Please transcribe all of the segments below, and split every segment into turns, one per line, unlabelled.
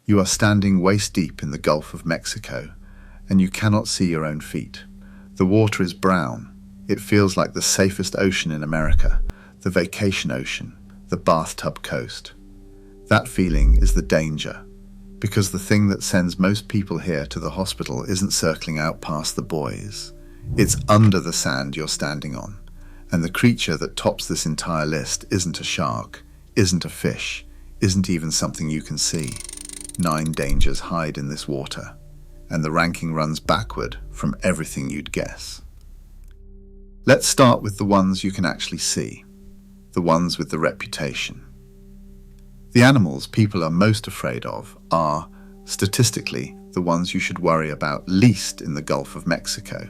You are standing waist-deep in the Gulf of Mexico, and you cannot see your own feet. The water is brown. It feels like the safest ocean in America, the vacation ocean, the bathtub coast. That feeling is the danger, because the thing that sends most people here to the hospital isn't circling out past the buoys. It's under the sand you're standing on, and the creature that tops this entire list isn't a shark, isn't a fish, isn't even something you can see. 9 dangers hide in this water, and the ranking runs backward from everything you'd guess. Let's start with the ones you can actually see, the ones with the reputation. The animals people are most afraid of are, statistically, the ones you should worry about least in the Gulf of Mexico.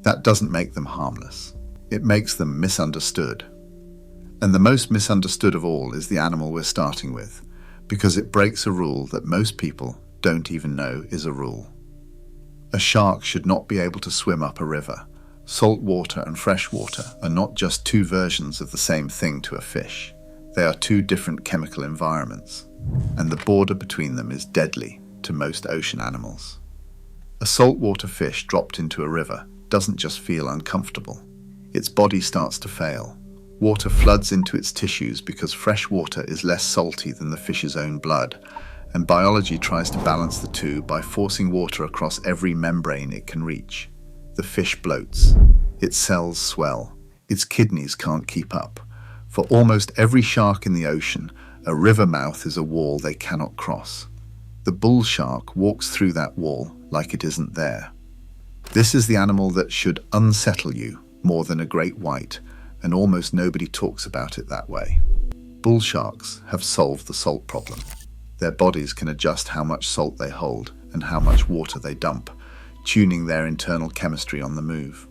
That doesn't make them harmless. It makes them misunderstood. And the most misunderstood of all is the animal we're starting with, because it breaks a rule that most people don't even know is a rule. A shark should not be able to swim up a river. Salt water and fresh water are not just 2 versions of the same thing to a fish. They are 2 different chemical environments, and the border between them is deadly to most ocean animals. A saltwater fish dropped into a river doesn't just feel uncomfortable. Its body starts to fail. Water floods into its tissues because fresh water is less salty than the fish's own blood, and biology tries to balance the two by forcing water across every membrane it can reach. The fish bloats. Its cells swell. Its kidneys can't keep up. For almost every shark in the ocean, a river mouth is a wall they cannot cross. The bull shark walks through that wall like it isn't there. This is the animal that should unsettle you more than a great white, and almost nobody talks about it that way. Bull sharks have solved the salt problem. Their bodies can adjust how much salt they hold and how much water they dump, tuning their internal chemistry on the move.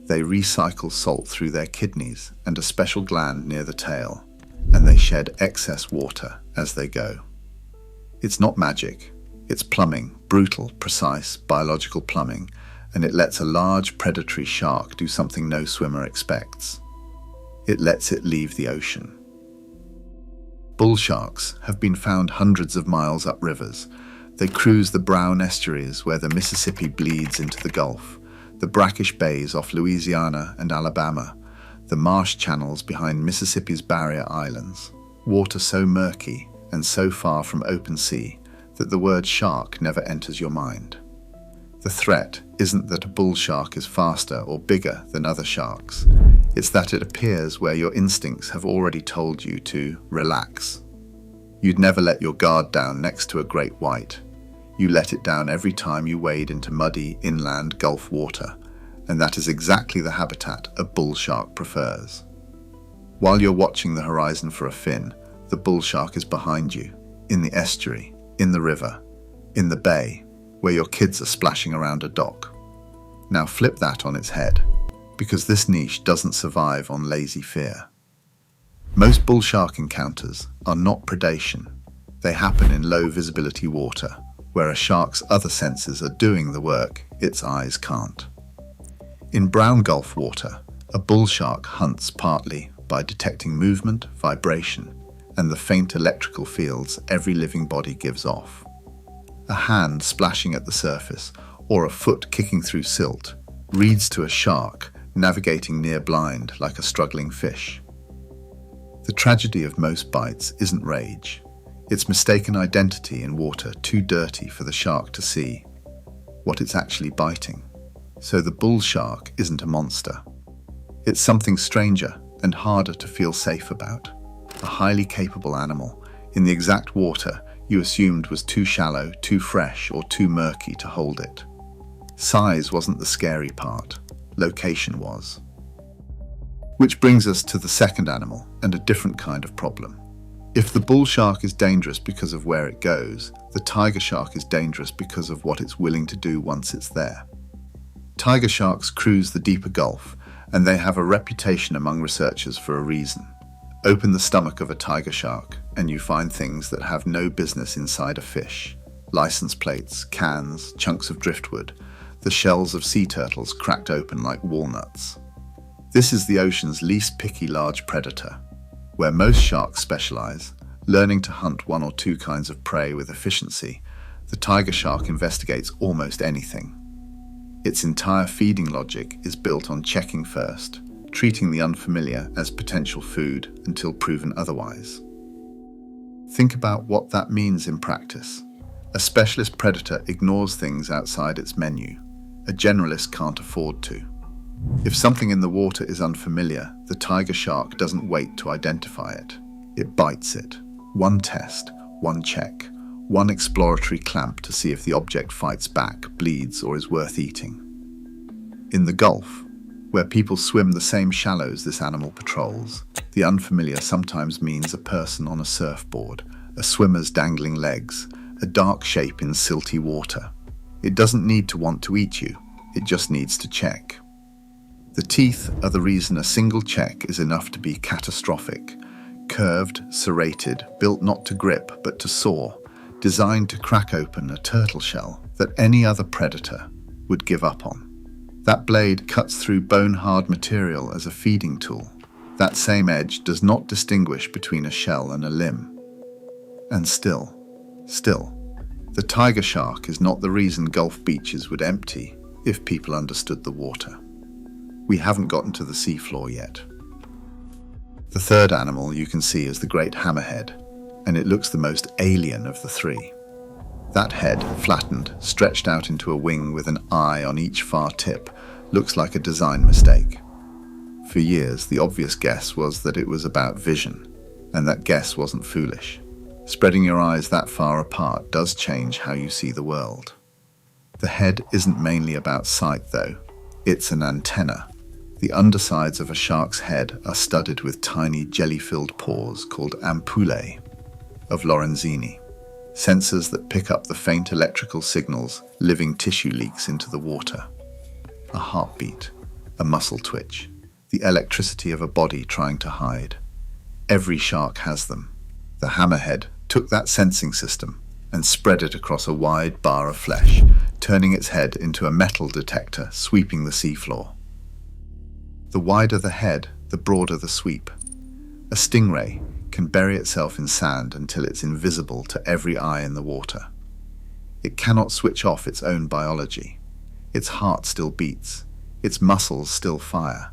They recycle salt through their kidneys and a special gland near the tail, and they shed excess water as they go. It's not magic. It's plumbing, brutal, precise, biological plumbing, and it lets a large predatory shark do something no swimmer expects. It lets it leave the ocean. Bull sharks have been found hundreds of miles up rivers. They cruise the brown estuaries where the Mississippi bleeds into the Gulf, the brackish bays off Louisiana and Alabama, the marsh channels behind Mississippi's barrier islands, water so murky and so far from open sea that the word shark never enters your mind. The threat isn't that a bull shark is faster or bigger than other sharks. It's that it appears where your instincts have already told you to relax. You'd never let your guard down next to a great white. You let it down every time you wade into muddy inland Gulf water, and that is exactly the habitat a bull shark prefers. While you're watching the horizon for a fin, the bull shark is behind you, in the estuary, in the river, in the bay, where your kids are splashing around a dock. Now flip that on its head, because this niche doesn't survive on lazy fear. Most bull shark encounters are not predation. They happen in low visibility water, where a shark's other senses are doing the work its eyes can't. In brown Gulf water, a bull shark hunts partly by detecting movement, vibration, and the faint electrical fields every living body gives off. A hand splashing at the surface or a foot kicking through silt reads to a shark navigating near blind like a struggling fish. The tragedy of most bites isn't rage. It's mistaken identity in water too dirty for the shark to see what it's actually biting. So the bull shark isn't a monster. It's something stranger and harder to feel safe about. A highly capable animal in the exact water you assumed was too shallow, too fresh, or too murky to hold it. Size wasn't the scary part. Location was. Which brings us to the second animal and a different kind of problem. If the bull shark is dangerous because of where it goes, the tiger shark is dangerous because of what it's willing to do once it's there. Tiger sharks cruise the deeper Gulf, and they have a reputation among researchers for a reason. Open the stomach of a tiger shark, and you find things that have no business inside a fish. License plates, cans, chunks of driftwood, the shells of sea turtles cracked open like walnuts. This is the ocean's least picky large predator. Where most sharks specialize, Learning to hunt one or two kinds of prey with efficiency, the tiger shark investigates almost anything. Its entire feeding logic is built on checking first, treating the unfamiliar as potential food until proven otherwise. Think about what that means in practice. A specialist predator ignores things outside its menu. A generalist can't afford to. If something in the water is unfamiliar, the tiger shark doesn't wait to identify it. It bites it. One test, one check, one exploratory clamp to see if the object fights back, bleeds, or is worth eating. In the Gulf, where people swim the same shallows this animal patrols, the unfamiliar sometimes means a person on a surfboard, a swimmer's dangling legs, a dark shape in silty water. It doesn't need to want to eat you, it just needs to check. The teeth are the reason a single check is enough to be catastrophic. Curved, serrated, built not to grip but to saw, designed to crack open a turtle shell that any other predator would give up on. That blade cuts through bone-hard material as a feeding tool. That same edge does not distinguish between a shell and a limb. And still, the tiger shark is not the reason Gulf beaches would empty if people understood the water. We haven't gotten to the seafloor yet. The third animal you can see is the great hammerhead, and it looks the most alien of the three. That head, flattened, stretched out into a wing with an eye on each far tip, looks like a design mistake. For years, the obvious guess was that it was about vision, and that guess wasn't foolish. Spreading your eyes that far apart does change how you see the world. The head isn't mainly about sight, though. It's an antenna. The undersides of a shark's head are studded with tiny jelly-filled pores called ampullae of Lorenzini, sensors that pick up the faint electrical signals living tissue leaks into the water. A heartbeat, a muscle twitch, the electricity of a body trying to hide. Every shark has them. The hammerhead took that sensing system and spread it across a wide bar of flesh, turning its head into a metal detector sweeping the seafloor. The wider the head, the broader the sweep. A stingray can bury itself in sand until it's invisible to every eye in the water. It cannot switch off its own biology. Its heart still beats. Its muscles still fire.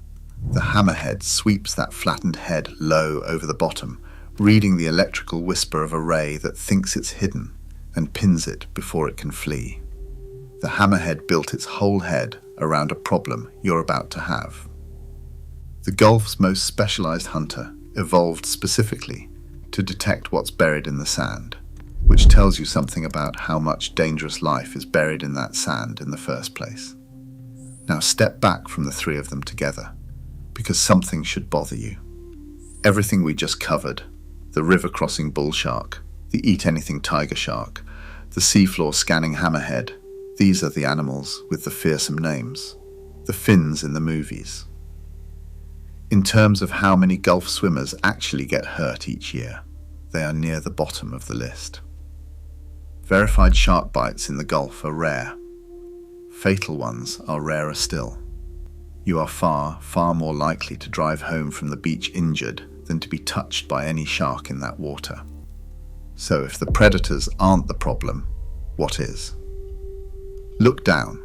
The hammerhead sweeps that flattened head low over the bottom, reading the electrical whisper of a ray that thinks it's hidden and pins it before it can flee. The hammerhead built its whole head around a problem you're about to have. The Gulf's most specialized hunter evolved specifically to detect what's buried in the sand, which tells you something about how much dangerous life is buried in that sand in the first place. Now step back from the three of them together, because something should bother you. Everything we just covered, the river-crossing bull shark, the eat-anything tiger shark, the seafloor scanning hammerhead, these are the animals with the fearsome names, the fins in the movies. In terms of how many Gulf swimmers actually get hurt each year, they are near the bottom of the list. Verified shark bites in the Gulf are rare. Fatal ones are rarer still. You are far, far more likely to drive home from the beach injured than to be touched by any shark in that water. So if the predators aren't the problem, what is? Look down,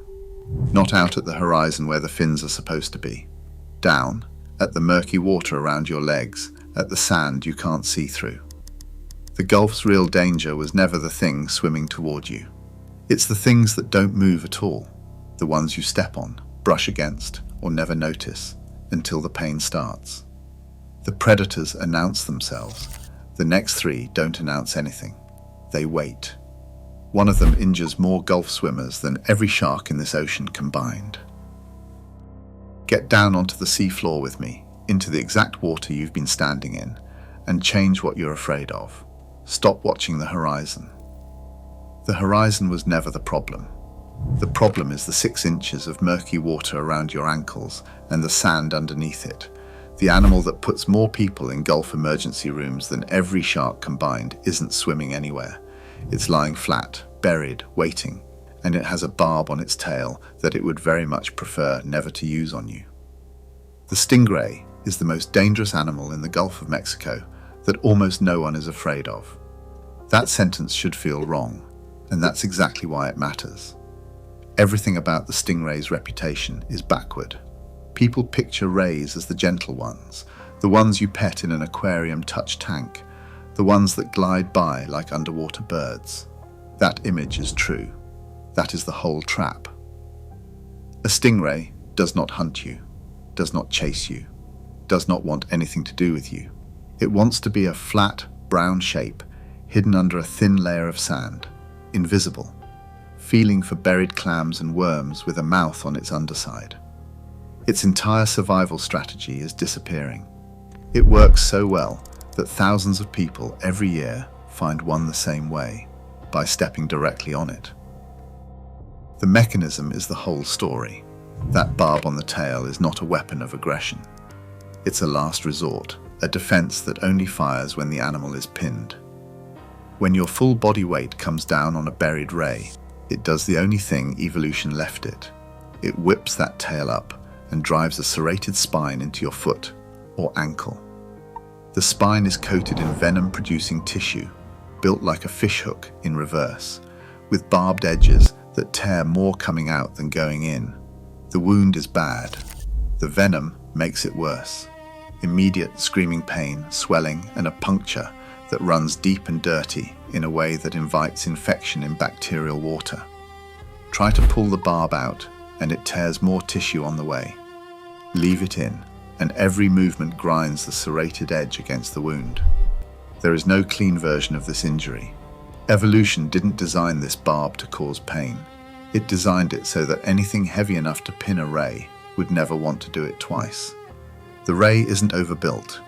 not out at the horizon where the fins are supposed to be. Down, at the murky water around your legs, at the sand you can't see through. The Gulf's real danger was never the thing swimming toward you. It's the things that don't move at all, the ones you step on, brush against, or never notice until the pain starts. The predators announce themselves. The next three don't announce anything. They wait. One of them injures more Gulf swimmers than every shark in this ocean combined. Get down onto the seafloor with me, into the exact water you've been standing in, and change what you're afraid of. Stop watching the horizon. The horizon was never the problem. The problem is the 6 inches of murky water around your ankles and the sand underneath it. The animal that puts more people in Gulf emergency rooms than every shark combined isn't swimming anywhere. It's lying flat, buried, waiting, and it has a barb on its tail that it would very much prefer never to use on you. The stingray is the most dangerous animal in the Gulf of Mexico that almost no one is afraid of. That sentence should feel wrong, and that's exactly why it matters. Everything about the stingray's reputation is backward. People picture rays as the gentle ones, the ones you pet in an aquarium touch tank, the ones that glide by like underwater birds. That image is true. That is the whole trap. A stingray does not hunt you, does not chase you, does not want anything to do with you. It wants to be a flat, brown shape, hidden under a thin layer of sand, invisible, feeling for buried clams and worms with a mouth on its underside. Its entire survival strategy is disappearing. It works so well that thousands of people every year find one the same way, by stepping directly on it. The mechanism is the whole story. That barb on the tail is not a weapon of aggression. It's a last resort, a defense that only fires when the animal is pinned. When your full body weight comes down on a buried ray, it does the only thing evolution left it. It whips that tail up and drives a serrated spine into your foot or ankle. The spine is coated in venom-producing tissue, built like a fishhook in reverse, with barbed edges that tear more coming out than going in. The wound is bad. The venom makes it worse. Immediate screaming pain, swelling, and a puncture that runs deep and dirty in a way that invites infection in bacterial water. Try to pull the barb out, and it tears more tissue on the way. Leave it in, and every movement grinds the serrated edge against the wound. There is no clean version of this injury. Evolution didn't design this barb to cause pain. It designed it so that anything heavy enough to pin a ray would never want to do it twice. The ray isn't overbuilt.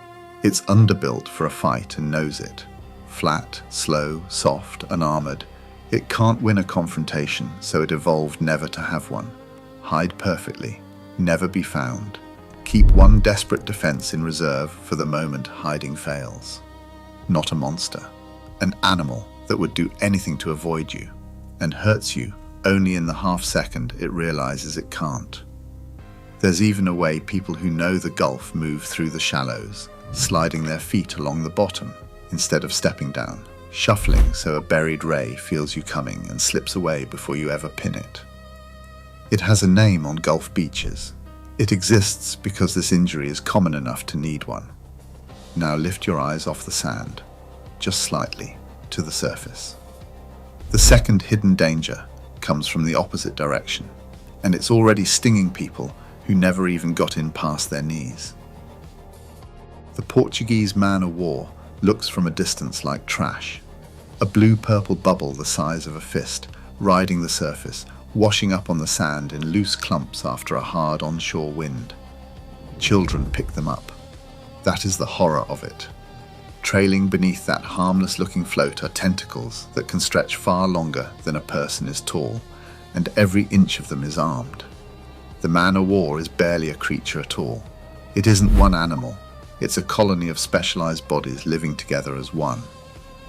It's underbuilt for a fight and knows it. Flat, slow, soft, unarmored. It can't win a confrontation, so it evolved never to have one. Hide perfectly, never be found. Keep one desperate defense in reserve for the moment hiding fails. Not a monster. An animal that would do anything to avoid you, and hurts you only in the half second it realizes it can't. There's even a way people who know the Gulf move through the shallows, sliding their feet along the bottom instead of stepping down, shuffling so a buried ray feels you coming and slips away before you ever pin it. It has a name on Gulf beaches. It exists because this injury is common enough to need one. Now lift your eyes off the sand, just slightly, to the surface. The second hidden danger comes from the opposite direction, and it's already stinging people who never even got in past their knees. The Portuguese man-o'-war looks from a distance like trash. A blue-purple bubble the size of a fist, riding the surface, washing up on the sand in loose clumps after a hard onshore wind. Children pick them up. That is the horror of it. Trailing beneath that harmless-looking float are tentacles that can stretch far longer than a person is tall, and every inch of them is armed. The man-o'-war is barely a creature at all. It isn't one animal. It's a colony of specialized bodies living together as one.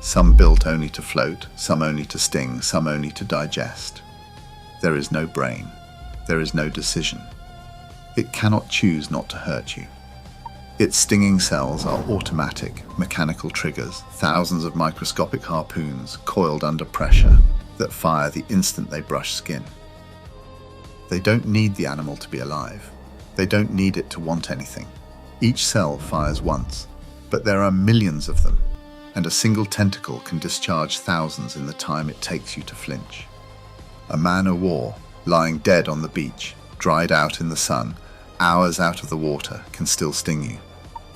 Some built only to float, some only to sting, some only to digest. There is no brain. There is no decision. It cannot choose not to hurt you. Its stinging cells are automatic, mechanical triggers, thousands of microscopic harpoons coiled under pressure that fire the instant they brush skin. They don't need the animal to be alive. They don't need it to want anything. Each cell fires once, but there are millions of them, and a single tentacle can discharge thousands in the time it takes you to flinch. A man-o'-war, lying dead on the beach, dried out in the sun, hours out of the water, can still sting you.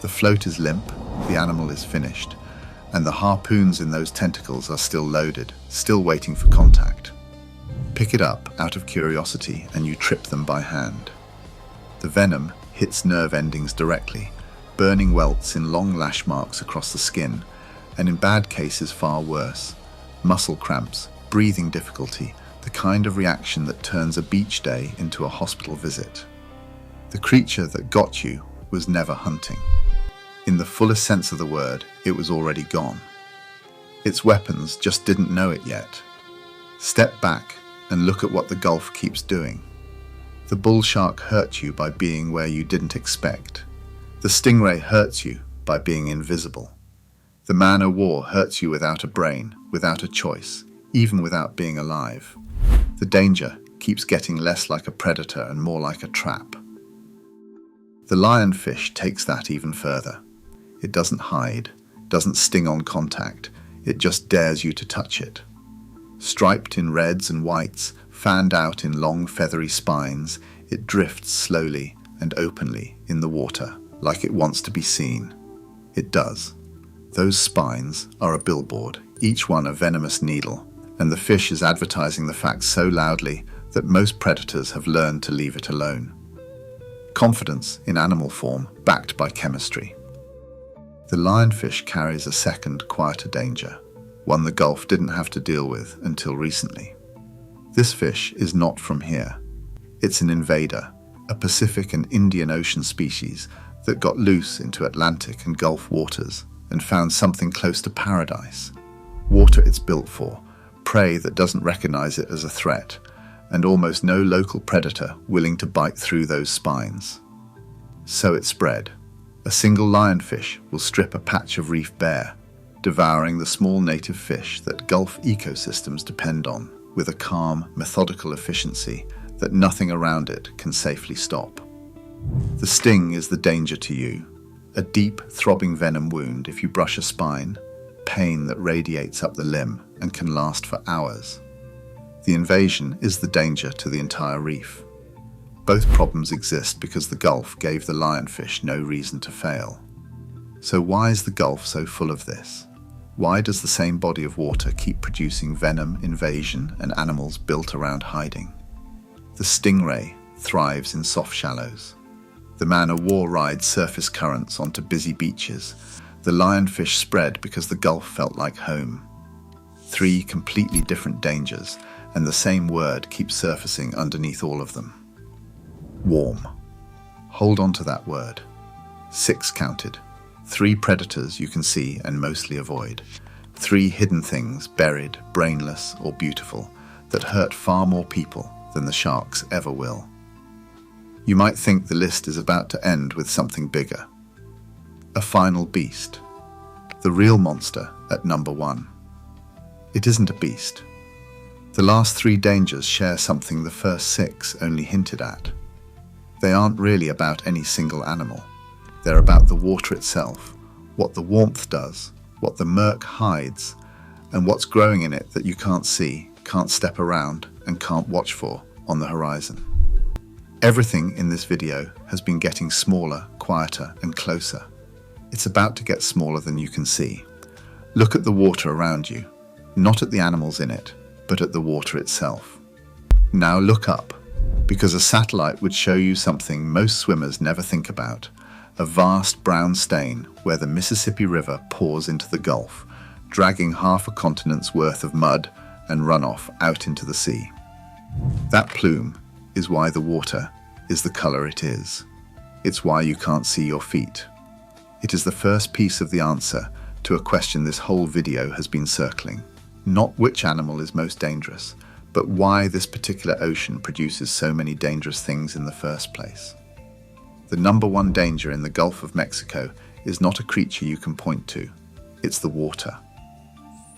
The float is limp, the animal is finished, and the harpoons in those tentacles are still loaded, still waiting for contact. Pick it up out of curiosity and you trip them by hand. The venom hits nerve endings directly, burning welts in long lash marks across the skin, and in bad cases far worse, muscle cramps, breathing difficulty, the kind of reaction that turns a beach day into a hospital visit. The creature that got you was never hunting. In the fullest sense of the word, it was already gone. Its weapons just didn't know it yet. Step back and look at what the Gulf keeps doing. The bull shark hurt you by being where you didn't expect. The stingray hurts you by being invisible. The man-o'-war hurts you without a brain, without a choice, even without being alive. The danger keeps getting less like a predator and more like a trap. The lionfish takes that even further. It doesn't hide, doesn't sting on contact, it just dares you to touch it. Striped in reds and whites, fanned out in long feathery spines, it drifts slowly and openly in the water, like it wants to be seen. It does. Those spines are a billboard, each one a venomous needle, and the fish is advertising the fact so loudly that most predators have learned to leave it alone. Confidence in animal form, backed by chemistry. The lionfish carries a second, quieter danger, one the Gulf didn't have to deal with until recently. This fish is not from here. It's an invader, a Pacific and Indian Ocean species that got loose into Atlantic and Gulf waters and found something close to paradise. Water it's built for, prey that doesn't recognize it as a threat, and almost no local predator willing to bite through those spines. So it spread. A single lionfish will strip a patch of reef bare, devouring the small native fish that Gulf ecosystems depend on with a calm, methodical efficiency that nothing around it can safely stop. The sting is the danger to you, a deep, throbbing venom wound if you brush a spine, pain that radiates up the limb and can last for hours. The invasion is the danger to the entire reef. Both problems exist because the Gulf gave the lionfish no reason to fail. So why is the Gulf so full of this? Why does the same body of water keep producing venom, invasion, and animals built around hiding? The stingray thrives in soft shallows. The man-o'-war rides surface currents onto busy beaches. The lionfish spread because the Gulf felt like home. Three completely different dangers, and the same word keeps surfacing underneath all of them. Warm. Hold on to that word. 6 counted. 3 predators you can see and mostly avoid. 3 hidden things, buried, brainless, or beautiful, that hurt far more people than the sharks ever will. You might think the list is about to end with something bigger. A final beast. The real monster at number 1. It isn't a beast. The last 3 dangers share something the first 6 only hinted at. They aren't really about any single animal. They're about the water itself, what the warmth does, what the murk hides, and what's growing in it that you can't see, can't step around, and can't watch for on the horizon. Everything in this video has been getting smaller, quieter, and closer. It's about to get smaller than you can see. Look at the water around you, not at the animals in it, but at the water itself. Now look up, because a satellite would show you something most swimmers never think about. A vast brown stain where the Mississippi River pours into the Gulf, dragging half a continent's worth of mud and runoff out into the sea. That plume is why the water is the color it is. It's why you can't see your feet. It is the first piece of the answer to a question this whole video has been circling. Not which animal is most dangerous, but why this particular ocean produces so many dangerous things in the first place. The number 1 danger in the Gulf of Mexico is not a creature you can point to, it's the water.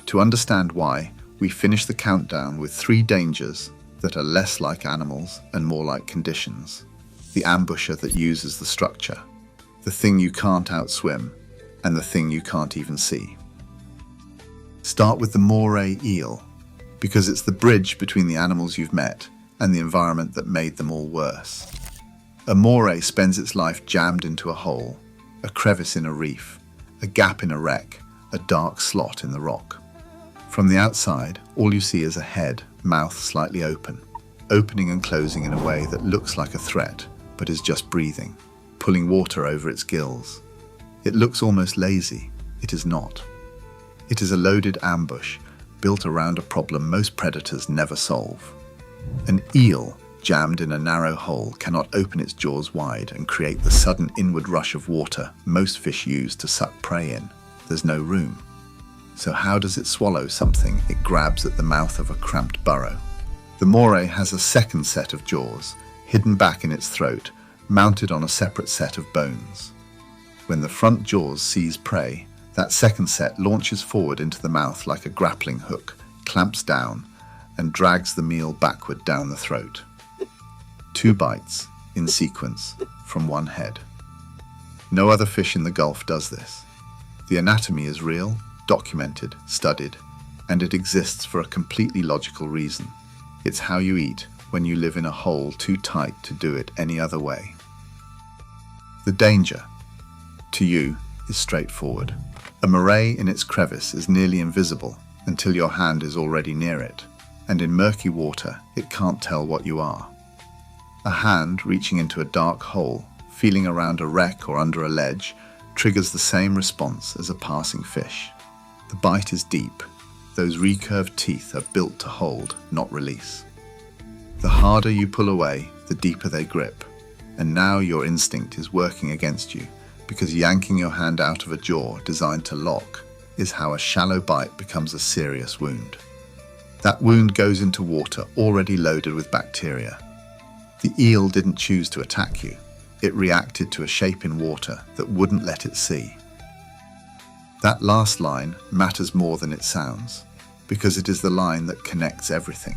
To understand why, we finish the countdown with 3 dangers that are less like animals and more like conditions. The ambusher that uses the structure, the thing you can't outswim, and the thing you can't even see. Start with the Moray eel, because it's the bridge between the animals you've met and the environment that made them all worse. A moray spends its life jammed into a hole, a crevice in a reef, a gap in a wreck, a dark slot in the rock. From the outside, all you see is a head, mouth slightly open, opening and closing in a way that looks like a threat, but is just breathing, pulling water over its gills. It looks almost lazy. It is not. It is a loaded ambush built around a problem most predators never solve. An eel jammed in a narrow hole cannot open its jaws wide and create the sudden inward rush of water most fish use to suck prey in. There's no room. So how does it swallow something it grabs at the mouth of a cramped burrow? The moray has a second set of jaws, hidden back in its throat, mounted on a separate set of bones. When the front jaws seize prey, That second set launches forward into the mouth like a grappling hook, clamps down, and drags the meal backward down the throat. 2 bites, in sequence, from one head. No other fish in the Gulf does this. The anatomy is real, documented, studied, and it exists for a completely logical reason. It's how you eat when you live in a hole too tight to do it any other way. The danger, to you, is straightforward. A moray in its crevice is nearly invisible until your hand is already near it, and in murky water it can't tell what you are. A hand reaching into a dark hole, feeling around a wreck or under a ledge, triggers the same response as a passing fish. The bite is deep. Those recurved teeth are built to hold, not release. The harder you pull away, the deeper they grip. And now your instinct is working against you, because yanking your hand out of a jaw designed to lock is how a shallow bite becomes a serious wound. That wound goes into water already loaded with bacteria. The eel didn't choose to attack you. It reacted to a shape in water that wouldn't let it see. That last line matters more than it sounds, because it is the line that connects everything.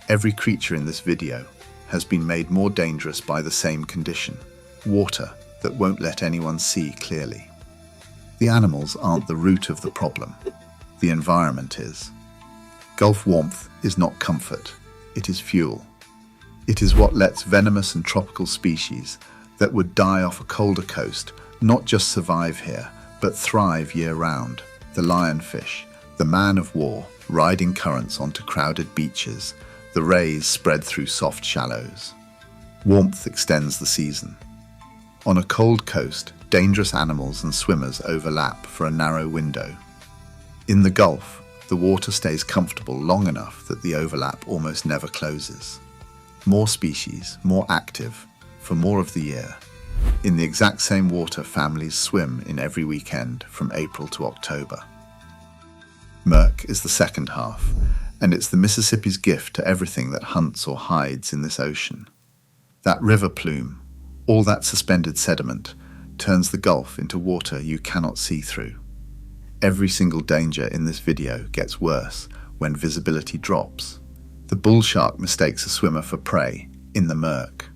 Every creature in this video has been made more dangerous by the same condition, water that won't let anyone see clearly. The animals aren't the root of the problem. The environment is. Gulf warmth is not comfort, it is fuel. It is what lets venomous and tropical species that would die off a colder coast not just survive here, but thrive year-round. The lionfish, the man of war, riding currents onto crowded beaches, the rays spread through soft shallows. Warmth extends the season. On a cold coast, dangerous animals and swimmers overlap for a narrow window. In the Gulf, the water stays comfortable long enough that the overlap almost never closes. More species, more active, for more of the year. In the exact same water, families swim in every weekend from April to October. Murk is the second half, and it's the Mississippi's gift to everything that hunts or hides in this ocean. That river plume, all that suspended sediment, turns the Gulf into water you cannot see through. Every single danger in this video gets worse when visibility drops. The bull shark mistakes a swimmer for prey in the murk.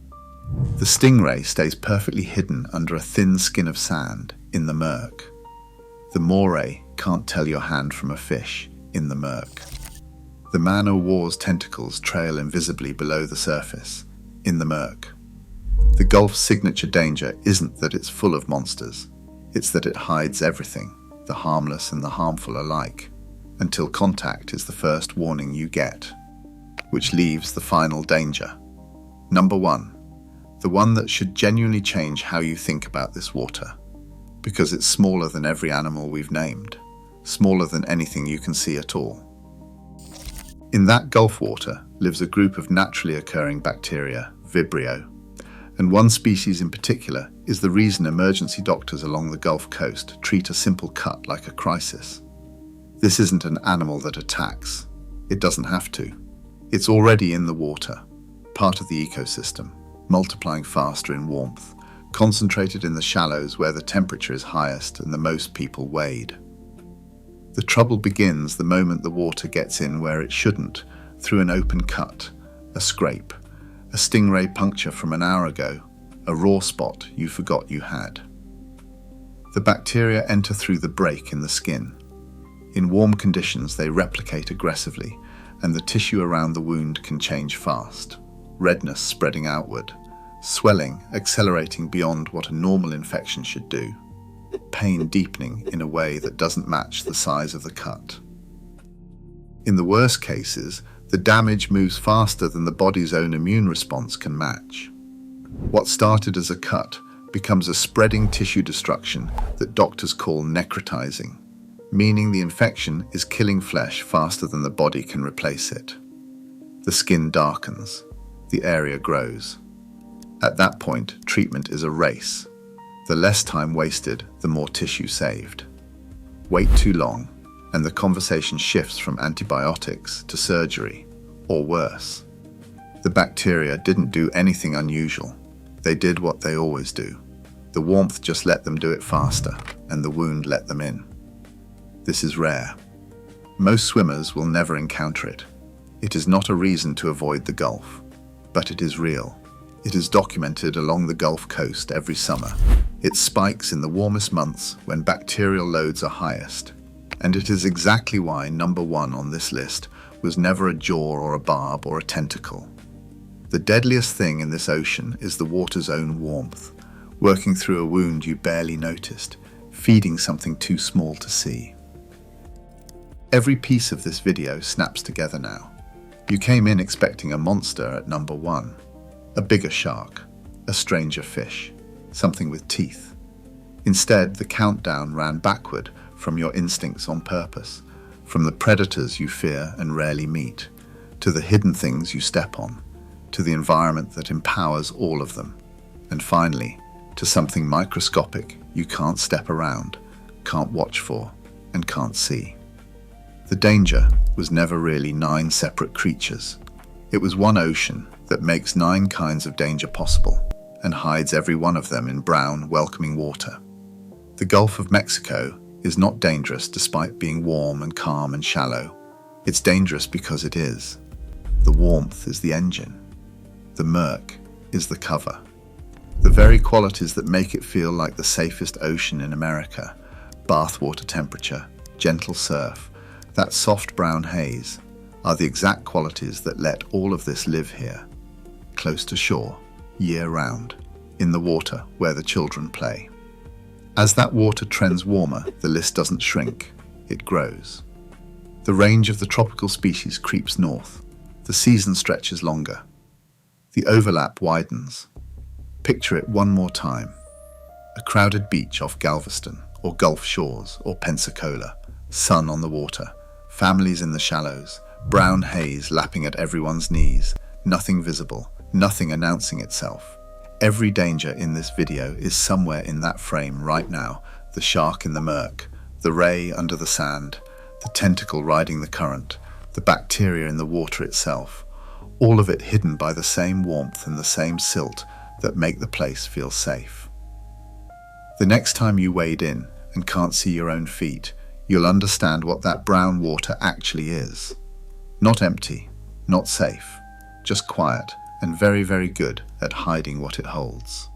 The stingray stays perfectly hidden under a thin skin of sand in the murk. The moray can't tell your hand from a fish in the murk. The man-o'-war's tentacles trail invisibly below the surface in the murk. The Gulf's signature danger isn't that it's full of monsters, it's that it hides everything, the harmless and the harmful alike, until contact is the first warning you get, which leaves the final danger. Number 1. The one that should genuinely change how you think about this water, because it's smaller than every animal we've named, smaller than anything you can see at all. In that Gulf water lives a group of naturally occurring bacteria, Vibrio, and one species in particular is the reason emergency doctors along the Gulf Coast treat a simple cut like a crisis. This isn't an animal that attacks. It doesn't have to. It's already in the water, part of the ecosystem, multiplying faster in warmth, concentrated in the shallows where the temperature is highest and the most people wade. The trouble begins the moment the water gets in where it shouldn't, through an open cut, a scrape, a stingray puncture from an hour ago, a raw spot you forgot you had. The bacteria enter through the break in the skin. In warm conditions, they replicate aggressively, and the tissue around the wound can change fast. Redness spreading outward, swelling accelerating beyond what a normal infection should do, pain deepening in a way that doesn't match the size of the cut. In the worst cases, the damage moves faster than the body's own immune response can match. What started as a cut becomes a spreading tissue destruction that doctors call necrotizing, meaning the infection is killing flesh faster than the body can replace it. The skin darkens. The area grows. At that point, treatment is a race. The less time wasted, the more tissue saved. Wait too long, and the conversation shifts from antibiotics to surgery, or worse. The bacteria didn't do anything unusual. They did what they always do. The warmth just let them do it faster. and the wound let them in. This is rare. Most swimmers will never encounter it. It is not a reason to avoid the Gulf, but it is real. It is documented along the Gulf Coast every summer. It spikes in the warmest months when bacterial loads are highest. And it is exactly why number 1 on this list was never a jaw or a barb or a tentacle. The deadliest thing in this ocean is the water's own warmth, working through a wound you barely noticed, feeding something too small to see. Every piece of this video snaps together now. You came in expecting a monster at number 1, a bigger shark, a stranger fish, something with teeth. Instead, the countdown ran backward from your instincts on purpose, from the predators you fear and rarely meet, to the hidden things you step on, to the environment that empowers all of them, and finally, to something microscopic you can't step around, can't watch for, and can't see. The danger was never really 9 separate creatures. It was one ocean that makes 9 kinds of danger possible and hides every one of them in brown, welcoming water. The Gulf of Mexico is not dangerous despite being warm and calm and shallow. It's dangerous because it is. The warmth is the engine. The murk is the cover. The very qualities that make it feel like the safest ocean in America, bathwater temperature, gentle surf, that soft brown haze, are the exact qualities that let all of this live here, close to shore, year-round, in the water where the children play. As that water trends warmer, the list doesn't shrink, it grows. The range of the tropical species creeps north. The season stretches longer. The overlap widens. Picture it one more time. A crowded beach off Galveston, or Gulf Shores, or Pensacola, sun on the water, families in the shallows, brown haze lapping at everyone's knees, nothing visible, nothing announcing itself. Every danger in this video is somewhere in that frame right now. The shark in the murk, the ray under the sand, the tentacle riding the current, the bacteria in the water itself, all of it hidden by the same warmth and the same silt that make the place feel safe. The next time you wade in and can't see your own feet, you'll understand what that brown water actually is. Not empty, not safe, just quiet and very, very good at hiding what it holds.